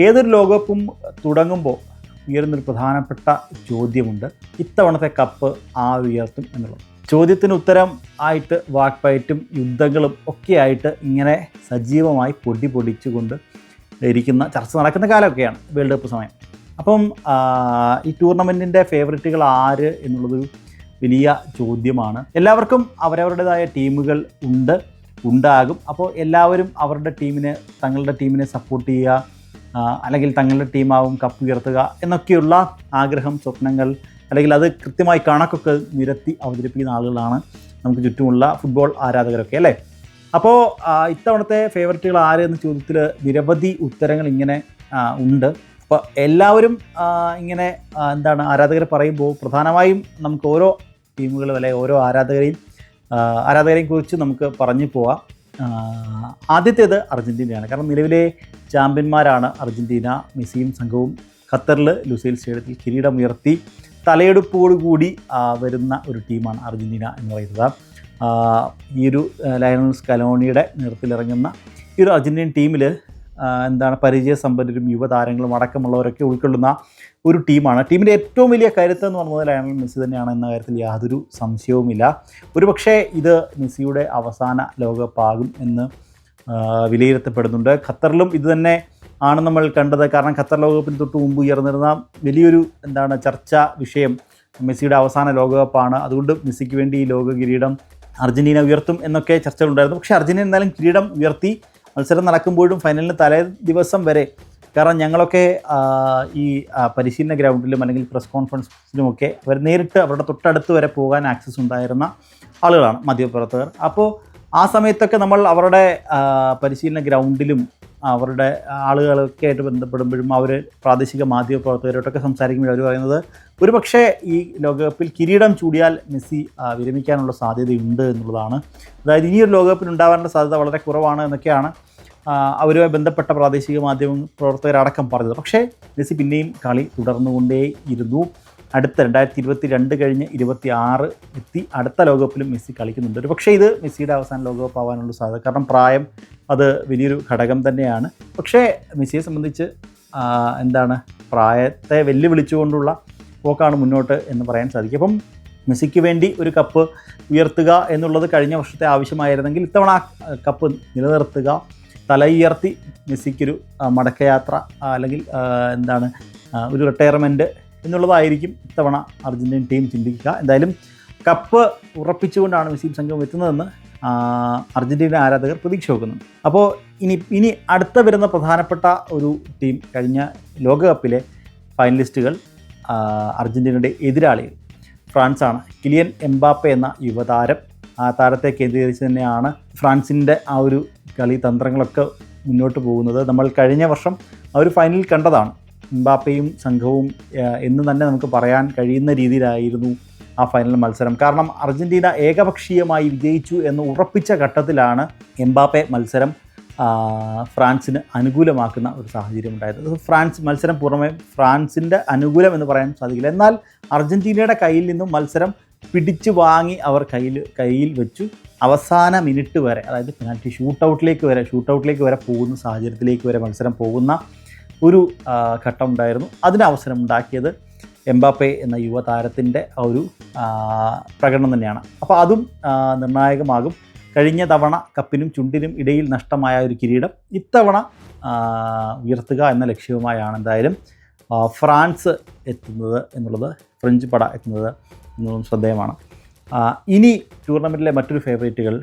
ഏതൊരു ലോകകപ്പും തുടങ്ങുമ്പോൾ ഉയരുന്നൊരു പ്രധാനപ്പെട്ട ചോദ്യമുണ്ട്, ഇത്തവണത്തെ കപ്പ് ഉയർത്തും എന്നുള്ളത്. ചോദ്യത്തിന് ഉത്തരം ആയിട്ട് വാക്പയറ്റും യുദ്ധങ്ങളും ഒക്കെയായിട്ട് ഇങ്ങനെ സജീവമായി പൊടിച്ചുകൊണ്ട് ഇരിക്കുന്ന ചർച്ച നടക്കുന്ന കാലമൊക്കെയാണ് വേൾഡ് കപ്പ് സമയം. അപ്പം ഈ ടൂർണമെൻറ്റിൻ്റെ ഫേവറിറ്റുകൾ ആര് എന്നുള്ളതൊരു വലിയ ചോദ്യമാണ്. എല്ലാവർക്കും അവരവരുടേതായ ടീമുകൾ ഉണ്ടാകും. അപ്പോൾ എല്ലാവരും തങ്ങളുടെ ടീമിനെ സപ്പോർട്ട് ചെയ്യുക, അല്ലെങ്കിൽ തങ്ങളുടെ ടീമാവും കപ്പ് ഉയർത്തുക എന്നൊക്കെയുള്ള ആഗ്രഹം, സ്വപ്നങ്ങൾ, അല്ലെങ്കിൽ അത് കൃത്യമായി കണക്കൊക്കെ നിരത്തി അവതരിപ്പിക്കുന്ന ആളുകളാണ് നമുക്ക് ചുറ്റുമുള്ള ഫുട്ബോൾ ആരാധകരൊക്കെ, അല്ലേ? അപ്പോൾ ഇത്തവണത്തെ ഫേവറിറ്റുകൾ ആര് എന്ന ചോദ്യത്തിൽ നിരവധി ഉത്തരങ്ങൾ ഇങ്ങനെ ഉണ്ട്. അപ്പോൾ എല്ലാവരും ഇങ്ങനെ ആരാധകരെ പറയുമ്പോൾ പ്രധാനമായും നമുക്ക് ഓരോ ടീമുകളും അല്ലെങ്കിൽ ഓരോ ആരാധകരെയും കുറിച്ച് നമുക്ക് പറഞ്ഞു പോവാം. ആദ്യത്തേത് അർജൻറ്റീനയാണ്. കാരണം നിലവിലെ ചാമ്പ്യന്മാരാണ് അർജൻറ്റീന. മെസ്സിയും സംഘവും ഖത്തറിൽ ലുസൈൽ സ്റ്റേഡിയത്തിൽ കിരീടം ഉയർത്തി തലയെടുപ്പോടുകൂടി വരുന്ന ഒരു ടീമാണ് അർജൻറ്റീന എന്ന് പറയുന്നത്. ഈ ഒരു ലയണൽ സ്കലോണിയുടെ നേതൃത്വത്തിലിറങ്ങുന്ന ഈ ഒരു അർജൻറ്റീൻ ടീമിൽ പരിചയസമ്പന്നരും യുവതാരങ്ങളും അടക്കമുള്ളവരൊക്കെ ഉൾക്കൊള്ളുന്ന ഒരു ടീമാണ്. ടീമിൻ്റെ ഏറ്റവും വലിയ കരുത്ത് എന്ന് പറയുന്നത് ലയണൽ മെസ്സി തന്നെയാണ് എന്ന കാര്യത്തിൽ യാതൊരു സംശയവുമില്ല. ഒരുപക്ഷെ ഇത് മെസ്സിയുടെ അവസാന ലോകകപ്പാകും എന്ന് വിലയിരുത്തപ്പെടുന്നുണ്ട്. ഖത്തറിലും ഇത് തന്നെ ആണ് നമ്മൾ കണ്ടത്. കാരണം ഖത്തർ ലോകകപ്പിന് തൊട്ട് മുമ്പ് ഉയർന്നിരുന്ന വലിയൊരു ചർച്ചാ വിഷയം മെസ്സിയുടെ അവസാന ലോകകപ്പാണ്. അതുകൊണ്ട് മെസ്സിക്ക് വേണ്ടി ഈ ലോക കിരീടം അർജൻറ്റീന ഉയർത്തും എന്നൊക്കെ ചർച്ചകളുണ്ടായിരുന്നു. പക്ഷേ അർജൻറ്റീന എന്നാലും കിരീടം ഉയർത്തി. മത്സരം നടക്കുമ്പോഴും ഫൈനലിന് തലേ ദിവസം വരെ, കാരണം ഞങ്ങളൊക്കെ ഈ പരിശീലന ഗ്രൗണ്ടിലും അല്ലെങ്കിൽ പ്രസ് കോൺഫറൻസിലുമൊക്കെ അവർ നേരിട്ട് അവരുടെ തൊട്ടടുത്ത് വരെ പോകാൻ ആക്സസ് ഉണ്ടായിരുന്ന ആളുകളാണ് മാധ്യമപ്രവർത്തകർ. അപ്പോൾ ആ സമയത്തൊക്കെ നമ്മൾ അവരുടെ പരിശീലന ഗ്രൗണ്ടിലും അവരുടെ ആളുകളൊക്കെ ആയിട്ട് ബന്ധപ്പെടുമ്പോഴും അവർ പ്രാദേശിക മാധ്യമപ്രവർത്തകരോട്ടൊക്കെ സംസാരിക്കുമ്പോൾ അവർ പറയുന്നത് ഒരുപക്ഷെ ഈ ലോകകപ്പിൽ കിരീടം ചൂടിയാൽ മെസ്സി വിരമിക്കാനുള്ള സാധ്യതയുണ്ട് എന്നുള്ളതാണ്. അതായത് ഇനിയൊരു ലോകകപ്പിൽ ഉണ്ടാവാനുള്ള സാധ്യത വളരെ കുറവാണ് എന്നൊക്കെയാണ് അവരുമായി ബന്ധപ്പെട്ട പ്രാദേശിക മാധ്യമ പ്രവർത്തകരടക്കം പറഞ്ഞത്. പക്ഷേ മെസ്സി പിന്നെയും കളി തുടർന്നുകൊണ്ടേയിരുന്നു. അടുത്ത 2022 കഴിഞ്ഞ് 2026 എത്തി അടുത്ത ലോകകപ്പിലും മെസ്സി കളിക്കുന്നുണ്ട്. ഒരു പക്ഷേ ഇത് മെസ്സിയുടെ അവസാന ലോകകപ്പ് ആവാനുള്ള സാധ്യത, കാരണം പ്രായം അത് വലിയൊരു ഘടകം തന്നെയാണ്. പക്ഷേ മെസ്സിയെ സംബന്ധിച്ച് പ്രായത്തെ വെല്ലുവിളിച്ചുകൊണ്ടുള്ള പോക്കാണ് മുന്നോട്ട് എന്ന് പറയാൻ സാധിക്കും. അപ്പം മെസ്സിക്ക് വേണ്ടി ഒരു കപ്പ് ഉയർത്തുക എന്നുള്ളത് കഴിഞ്ഞ വർഷത്തെ ആവശ്യമായിരുന്നെങ്കിൽ ഇത്തവണ കപ്പ് നിലനിർത്തുക, തലയുയർത്തി മെസ്സിക്കൊരു മടക്കയാത്ര അല്ലെങ്കിൽ ഒരു റിട്ടയർമെൻറ്റ് എന്നുള്ളതായിരിക്കും ഇത്തവണ അർജൻറ്റീൻ ടീം ചിന്തിക്കുക. എന്തായാലും കപ്പ് ഉറപ്പിച്ചുകൊണ്ടാണ് മെസ്സിയും സംഘം എത്തുന്നതെന്ന് അർജൻറ്റീന ആരാധകർ പ്രതീക്ഷ വെക്കുന്നുണ്ട്. അപ്പോൾ ഇനി അടുത്ത വരുന്ന പ്രധാനപ്പെട്ട ഒരു ടീം, കഴിഞ്ഞ ലോകകപ്പിലെ ഫൈനലിസ്റ്റുകൾ അർജൻറ്റീനയുടെ എതിരാളികൾ ഫ്രാൻസാണ്. കിലിയൻ എംബാപ്പെ എന്ന യുവതാരം, ആ താരത്തെ കേന്ദ്രീകരിച്ച് തന്നെയാണ് ഫ്രാൻസിൻ്റെ ആ ഒരു കളി തന്ത്രങ്ങളൊക്കെ മുന്നോട്ട് പോകുന്നത്. നമ്മൾ കഴിഞ്ഞ വർഷം ആ ഒരു ഫൈനലിൽ കണ്ടതാണ്. എംബാപ്പയും സംഘവും എന്ന് തന്നെ നമുക്ക് പറയാൻ കഴിയുന്ന രീതിയിലായിരുന്നു ആ ഫൈനൽ മത്സരം. കാരണം അർജൻറ്റീന ഏകപക്ഷീയമായി വിജയിച്ചു എന്ന് ഉറപ്പിച്ച ഘട്ടത്തിലാണ് എംബാപ്പെ മത്സരം ഫ്രാൻസിന് അനുകൂലമാക്കുന്ന ഒരു സാഹചര്യം ഉണ്ടായത്. ഫ്രാൻസ് മത്സരം പുറമെ ഫ്രാൻസിൻ്റെ അനുകൂലം എന്ന് പറയാൻ സാധിക്കില്ല. എന്നാൽ അർജൻറ്റീനയുടെ കയ്യിൽ നിന്നും മത്സരം പിടിച്ചു വാങ്ങി അവർ കയ്യിൽ വെച്ചു അവസാന മിനിറ്റ് വരെ, അതായത് പെനാൽറ്റി ഷൂട്ടൗട്ടിലേക്ക് വരെ പോകുന്ന സാഹചര്യത്തിലേക്ക് വരെ മത്സരം പോകുന്ന ഒരു ഘട്ടം ഉണ്ടായിരുന്നു. അതിന് അവസരം ഉണ്ടാക്കിയത് എംബാപ്പെ എന്ന യുവതാരത്തിൻ്റെ ഒരു പ്രകടനം തന്നെയാണ്. അപ്പോൾ അതും നിർണായകമാകും. കഴിഞ്ഞ തവണ കപ്പിനും ചുണ്ടിനും ഇടയിൽ നഷ്ടമായ ഒരു കിരീടം ഇത്തവണ ഉയർത്തുക എന്ന ലക്ഷ്യവുമായാണ് എന്തായാലും ഫ്രാൻസ് എത്തുന്നത് എന്നുള്ളത്, ഫ്രഞ്ച് പട എത്തുന്നത് എന്നതും ശ്രദ്ധേയമാണ്. ഇനി ടൂർണമെൻറ്റിലെ മറ്റൊരു ഫേവറേറ്റുകൾ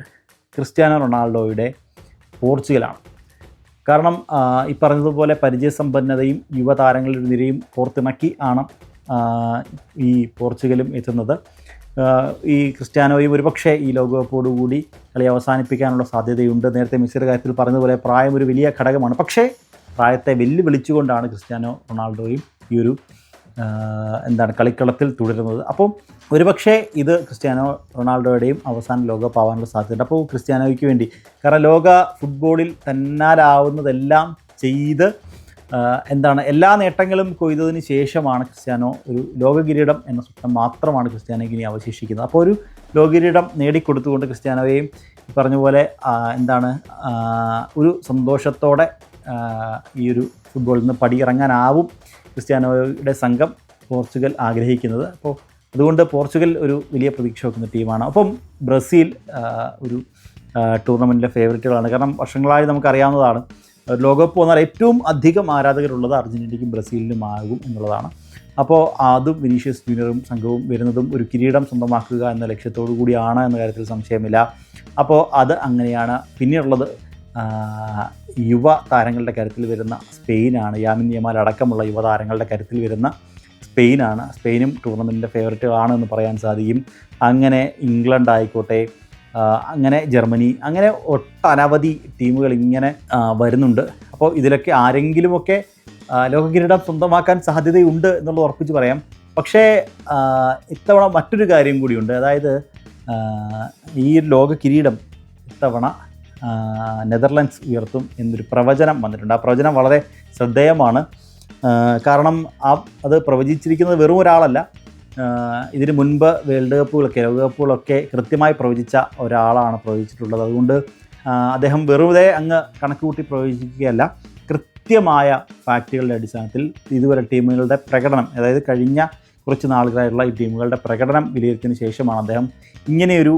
ക്രിസ്ത്യാനോ റൊണാൾഡോയുടെ പോർച്ചുഗലാണ്. കാരണം ഈ പറഞ്ഞതുപോലെ പരിചയസമ്പന്നതയും യുവതാരങ്ങളുടെ നിരയും കോർത്തിണക്കി ആണ് ഈ പോർച്ചുഗലും എത്തുന്നത്. ഈ ക്രിസ്ത്യാനോയും ഒരുപക്ഷെ ഈ ലോകകപ്പോടുകൂടി കളി അവസാനിപ്പിക്കാനുള്ള സാധ്യതയുണ്ട്. നേരത്തെ മെസ്സിയുടെ കാര്യത്തിൽ പറഞ്ഞതുപോലെ പ്രായം ഒരു വലിയ ഘടകമാണ്. പക്ഷേ പ്രായത്തെ വെല്ലുവിളിച്ചുകൊണ്ടാണ് ക്രിസ്ത്യാനോ റൊണാൾഡോയും ഈ ഒരു കളിക്കളത്തിൽ തുടരുന്നത്. അപ്പോൾ ഒരുപക്ഷെ ഇത് ക്രിസ്ത്യാനോ റൊണാൾഡോയുടെയും അവസാന ലോകകപ്പ് ആവാനുള്ള സാധ്യതയുണ്ട്. അപ്പോൾ ക്രിസ്ത്യാനോയ്ക്ക് വേണ്ടി, കാരണം ലോക ഫുട്ബോളിൽ തന്നാലാവുന്നതെല്ലാം ചെയ്ത് എല്ലാ നേട്ടങ്ങളും കൊയ്തതിന് ശേഷമാണ് ക്രിസ്ത്യാനോ ഒരു ലോക കിരീടം എന്ന സ്വപ്നം മാത്രമാണ് ക്രിസ്ത്യാനോയ്ക്ക് ഇനി അവശേഷിക്കുന്നത്. അപ്പോൾ ഒരു ലോക കിരീടം നേടിക്കൊടുത്തുകൊണ്ട് ക്രിസ്ത്യാനോയെയും പറഞ്ഞ പോലെ ഒരു സന്തോഷത്തോടെ ഈ ഒരു ഫുട്ബോളിൽ നിന്ന് പടിയിറങ്ങാനാവും ക്രിസ്ത്യാനോയുടെ സംഘം പോർച്ചുഗൽ ആഗ്രഹിക്കുന്നത്. അപ്പോൾ അതുകൊണ്ട് പോർച്ചുഗൽ ഒരു വലിയ പ്രതീക്ഷ വെക്കുന്ന ടീമാണ്. അപ്പം ബ്രസീൽ ഒരു ടൂർണമെൻറ്റിലെ ഫേവറേറ്റുകളാണ്. കാരണം വർഷങ്ങളായി നമുക്കറിയാവുന്നതാണ്, ലോകകപ്പ് വന്നാൽ ഏറ്റവും അധികം ആരാധകരുള്ളത് അർജൻറ്റീനയ്ക്കും ബ്രസീലിനുമാകും എന്നുള്ളതാണ്. അപ്പോൾ അതും വിനീഷ്യസ് ജൂനിയറും സംഘവും വരുന്നതും ഒരു കിരീടം സ്വന്തമാക്കുക എന്ന ലക്ഷ്യത്തോടു കൂടിയാണ് എന്ന കാര്യത്തിൽ സംശയമില്ല. അപ്പോൾ അത് അങ്ങനെയാണ്. പിന്നെയുള്ളത് യുവ താരങ്ങളുടെ കരുത്തിൽ വരുന്ന സ്പെയിനാണ്. യാമിൻ യമാൽ അടക്കമുള്ള യുവതാരങ്ങളുടെ കരുത്തിൽ വരുന്ന സ്പെയിനാണ്. സ്പെയിനും ടൂർണമെൻറ്റിൻ്റെ ഫേവറേറ്റുകളാണെന്ന് പറയാൻ സാധിക്കും. അങ്ങനെ ഇംഗ്ലണ്ട് ആയിക്കോട്ടെ, അങ്ങനെ ജർമ്മനി, അങ്ങനെ ഒട്ടനവധി ടീമുകൾ ഇങ്ങനെ വരുന്നുണ്ട്. അപ്പോൾ ഇതിലൊക്കെ ആരെങ്കിലുമൊക്കെ ലോക കിരീടം സ്വന്തമാക്കാൻ സാധ്യതയുണ്ട് എന്നുള്ളത് ഉറപ്പിച്ച് പറയാം. പക്ഷേ ഇത്തവണ മറ്റൊരു കാര്യം കൂടിയുണ്ട്. അതായത് ഈ ലോക കിരീടം ഇത്തവണ നെതർലൻഡ്സ് ഉയർത്തും എന്നൊരു പ്രവചനം വന്നിട്ടുണ്ട്. ആ പ്രവചനം വളരെ ശ്രദ്ധേയമാണ്. കാരണം അത് പ്രവചിച്ചിരിക്കുന്നത് വെറും ഒരാളല്ല. ഇതിന് മുൻപ് വേൾഡ് കപ്പുകളൊക്കെ, ലോകകപ്പുകളൊക്കെ കൃത്യമായി പ്രവചിച്ച ഒരാളാണ് പ്രവചിച്ചിട്ടുള്ളത്. അതുകൊണ്ട് അദ്ദേഹം വെറുതെ അങ്ങ് കണക്ക് കൂട്ടി പ്രവചിക്കുകയല്ല, കൃത്യമായ ഫാക്റ്റുകളുടെ അടിസ്ഥാനത്തിൽ ഇതുവരെ ടീമുകളുടെ പ്രകടനം, അതായത് കഴിഞ്ഞ കുറച്ച് നാളുകളായിട്ടുള്ള ഈ ടീമുകളുടെ പ്രകടനം വിലയിരുത്തിയതിന് ശേഷമാണ് അദ്ദേഹം ഇങ്ങനെയൊരു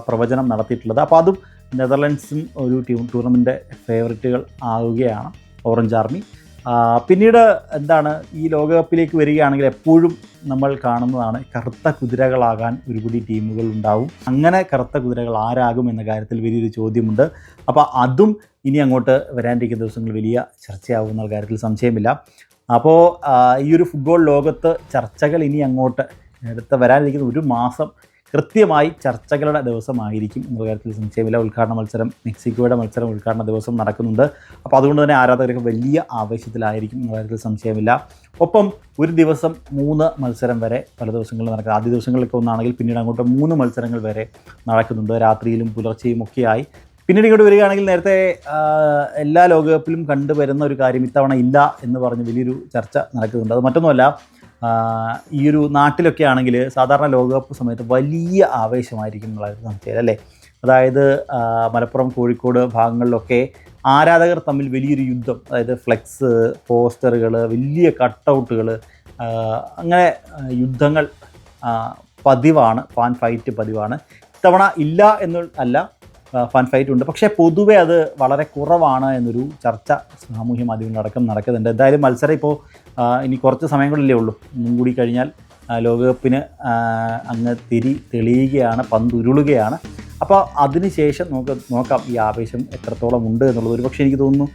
പ്രവചനം നടത്തിയിട്ടുള്ളത്. അപ്പോൾ അതും നെതർലൻഡ്സും ഒരു ടൂർണമെൻ്റ് ഫേവറേറ്റുകൾ ആവുകയാണ്, ഓറഞ്ച് ആർമി. പിന്നീട് എന്താണ്, ഈ ലോകകപ്പിലേക്ക് വരികയാണെങ്കിൽ എപ്പോഴും നമ്മൾ കാണുന്നതാണ് കറുത്ത കുതിരകളാകാൻ ഒരുപിടി ടീമുകൾ ഉണ്ടാവും. അങ്ങനെ കറുത്ത കുതിരകൾ ആരാകും എന്ന കാര്യത്തിൽ വലിയൊരു ചോദ്യമുണ്ട്. അപ്പോൾ അതും ഇനി അങ്ങോട്ട് വരാനിരിക്കുന്ന ദിവസങ്ങൾ വലിയ ചർച്ചയാകുന്ന കാര്യത്തിൽ സംശയമില്ല. അപ്പോൾ ഈ ഒരു ഫുട്ബോൾ ലോകത്ത് ചർച്ചകൾ ഇനി അങ്ങോട്ട് വരാനിരിക്കുന്ന ഒരു മാസം കൃത്യമായി ചർച്ചകളുടെ ദിവസമായിരിക്കും എന്ന കാര്യത്തിൽ സംശയമില്ല. ഉദ്ഘാടന മത്സരം, മെക്സിക്കോയുടെ മത്സരം ഉദ്ഘാടന ദിവസം നടക്കുന്നുണ്ട്. അപ്പോൾ അതുകൊണ്ട് തന്നെ ആരാധകർക്ക് വലിയ ആവേശത്തിലായിരിക്കും എന്ന കാര്യത്തിൽ സംശയമില്ല. ഒപ്പം ഒരു ദിവസം 3 മത്സരം വരെ പല ദിവസങ്ങളിൽ നടക്കുന്നത്. ആദ്യ ദിവസങ്ങളിലൊക്കെ ഒന്നാണെങ്കിൽ പിന്നീട് അങ്ങോട്ട് 3 മത്സരങ്ങൾ വരെ നടക്കുന്നുണ്ട്, രാത്രിയിലും പുലർച്ചെയും ഒക്കെയായി. പിന്നീട് ഇങ്ങോട്ട് വരികയാണെങ്കിൽ നേരത്തെ എല്ലാ ലോകകപ്പിലും കണ്ടുവരുന്ന ഒരു കാര്യം ഇത്തവണ ഇല്ല എന്ന് പറഞ്ഞ് വലിയൊരു ചർച്ച നടക്കുന്നുണ്ട്. അത് മറ്റൊന്നുമല്ല, ഈ ഒരു നാട്ടിലൊക്കെ ആണെങ്കിൽ സാധാരണ ലോകകപ്പ് സമയത്ത് വലിയ ആവേശമായിരിക്കും എന്നുള്ളത് സംശയം അല്ലേ. അതായത് മലപ്പുറം, കോഴിക്കോട് ഭാഗങ്ങളിലൊക്കെ ആരാധകർ തമ്മിൽ വലിയൊരു യുദ്ധം, അതായത് ഫ്ലെക്സ്, പോസ്റ്ററുകൾ, വലിയ കട്ടൗട്ടുകൾ, അങ്ങനെ യുദ്ധങ്ങൾ പതിവാണ്, ഫാൻ ഫൈറ്റ് പതിവാണ്. ഇത്തവണ ഇല്ല അല്ല, ഫാൻ ഫൈറ്റ് ഉണ്ട്. പക്ഷേ പൊതുവെ അത് വളരെ കുറവാണ് എന്നൊരു ചർച്ച സാമൂഹ്യ മാധ്യമങ്ങളടക്കം നടക്കുന്നുണ്ട്. എന്തായാലും മത്സരം ഇപ്പോൾ ഇനി കുറച്ച് സമയങ്ങളിലേ ഉള്ളൂ. ഒന്നും കൂടി കഴിഞ്ഞാൽ ലോകകപ്പിന് അങ്ങ് തെളിയുകയാണ്, പന്തുരുളുകയാണ്. അപ്പോൾ അതിനുശേഷം നോക്കാം ഈ ആവേശം എത്രത്തോളം ഉണ്ട് എന്നുള്ളത്. ഒരുപക്ഷെ എനിക്ക് തോന്നുന്നു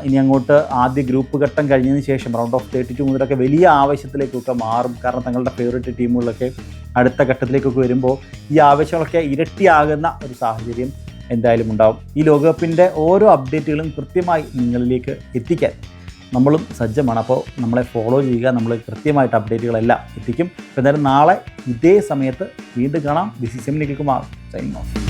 ഇനി അങ്ങോട്ട് ആദ്യ ഗ്രൂപ്പ് ഘട്ടം കഴിഞ്ഞതിന് ശേഷം റൗണ്ട് ഓഫ് 32 മുതലൊക്കെ വലിയ ആവേശത്തിലേക്കൊക്കെ മാറും. കാരണം തങ്ങളുടെ ഫേവറേറ്റ് ടീമുകളൊക്കെ അടുത്ത ഘട്ടത്തിലേക്കൊക്കെ വരുമ്പോൾ ഈ ആവേശങ്ങളൊക്കെ ഇരട്ടിയാകുന്ന ഒരു സാഹചര്യം എന്തായാലും ഉണ്ടാകും. ഈ ലോകകപ്പിൻ്റെ ഓരോ അപ്ഡേറ്റുകളും കൃത്യമായി നിങ്ങളിലേക്ക് എത്തിക്കാൻ നമ്മളും സജ്ജമാണ്. അപ്പോൾ നമ്മളെ ഫോളോ ചെയ്യുക, നമ്മൾ കൃത്യമായിട്ട് അപ്ഡേറ്റുകളെല്ലാം എത്തിക്കും. അപ്പോൾ എന്തായാലും നാളെ ഇതേ സമയത്ത് വീണ്ടും കാണാം. This is M Nikhil Kumar, signing off.